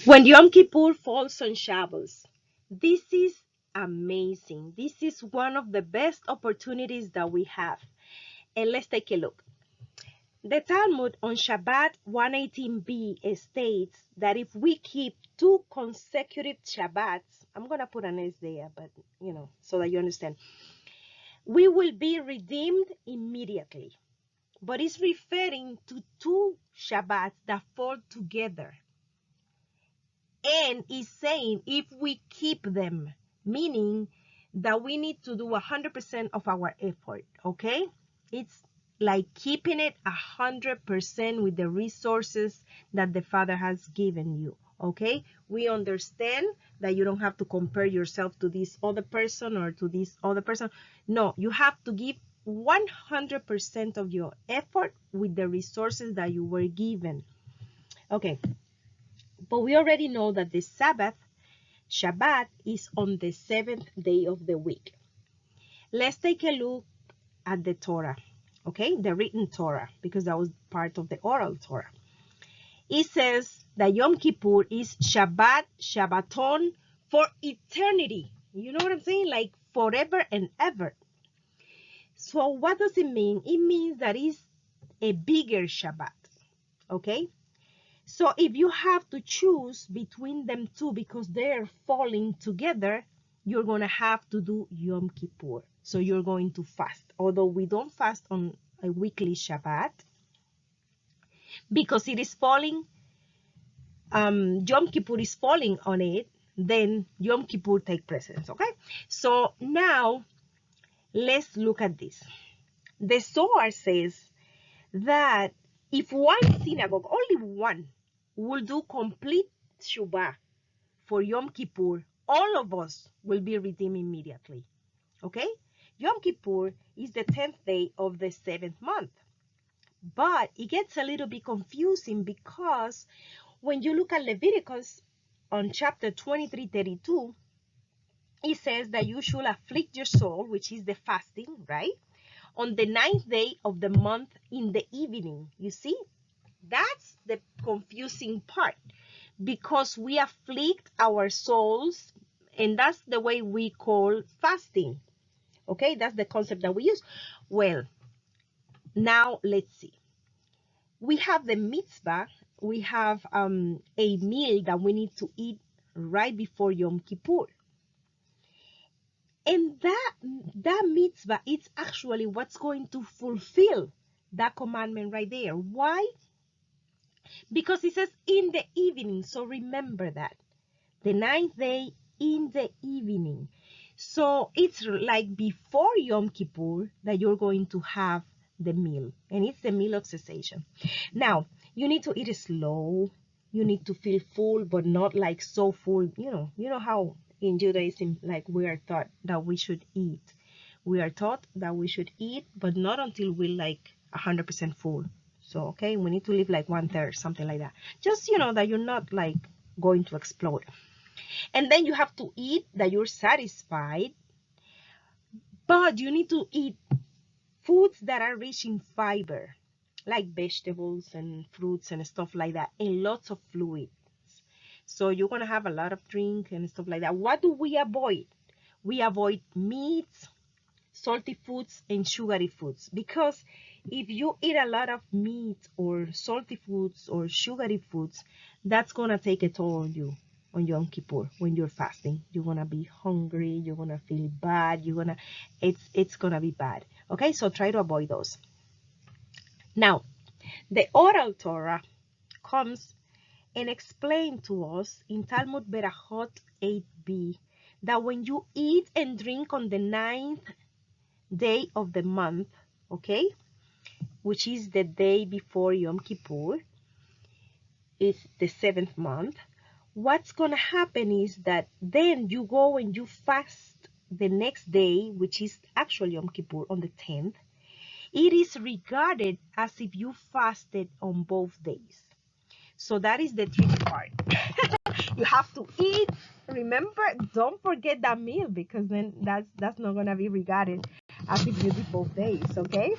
When Yom Kippur falls on Shabbos, this is amazing. This is one of the best opportunities that we have. And let's take a look. The Talmud on Shabbat 118b states that if we keep 2 consecutive Shabbats, I'm going to put an S there, but so that you understand, we will be redeemed immediately. But it's referring to 2 Shabbats that fall together. And is saying if we keep them, meaning that we need to do 100% of our effort, okay? It's like keeping it 100% with the resources that the Father has given you, okay? We understand that you don't have to compare yourself to this other person or to this other person. No, you have to give 100% of your effort with the resources that you were given. Okay. But we already know that the Shabbat, is on the 7th day of the week. Let's take a look at the Torah, okay? The written Torah, because that was part of the oral Torah. It says that Yom Kippur is Shabbaton for eternity. You know what I'm saying? Like forever and ever. So what does it mean? It means that it's a bigger Shabbat, okay? So if you have to choose between them two because they're falling together, you're going to have to do Yom Kippur. So you're going to fast. Although we don't fast on a weekly Shabbat because it is falling, Yom Kippur is falling on it, then Yom Kippur take precedence, okay? So now let's look at this. The Zohar says that if one synagogue, only one, will do complete Shubah for Yom Kippur, all of us will be redeemed immediately. Okay? Yom Kippur is the 10th day of the 7th month. But it gets a little bit confusing because when you look at Leviticus on chapter 23:32, it says that you should afflict your soul, which is the fasting, right? On the 9th day of the month in the evening. You see? That's the confusing part because we afflict our souls, and that's the way we call fasting. Okay, that's the concept that we use. Well, now let's see. We have the mitzvah. We have a meal that we need to eat right before Yom Kippur. And that mitzvah, it's actually what's going to fulfill that commandment right there. Why? Because it says in the evening. So remember that. The 9th day in the evening. So it's like before Yom Kippur that you're going to have the meal. And it's the meal of cessation. Now, you need to eat slow. You need to feel full, but not like so full. You know how in Judaism, like we are taught that we should eat. We are taught that we should eat, but not until we're like 100% full. So, okay, we need to live like 1/3, something like that. Just, that you're not like going to explode. And then you have to eat that you're satisfied, but you need to eat foods that are rich in fiber, like vegetables and fruits and stuff like that, and lots of fluids. So you're going to have a lot of drink and stuff like that. What do we avoid? We avoid meats, salty foods, and sugary foods, because if you eat a lot of meat or salty foods or sugary foods, that's going to take a toll on you on Yom Kippur when you're fasting. You're going to be hungry, you're going to feel bad, it's going to be bad. Okay, so try to avoid those. Now, the oral Torah comes and explains to us in Talmud Berachot 8b that when you eat and drink on the 9th day of the month, okay, which is the day before Yom Kippur, is the 7th month, what's going to happen is that then you go and you fast the next day, which is actually Yom Kippur on the 10th. It is regarded as if you fasted on both days. So that is the tricky part. You have to eat. Remember, don't forget that meal, because then that's not going to be regarded as if you did both days, okay?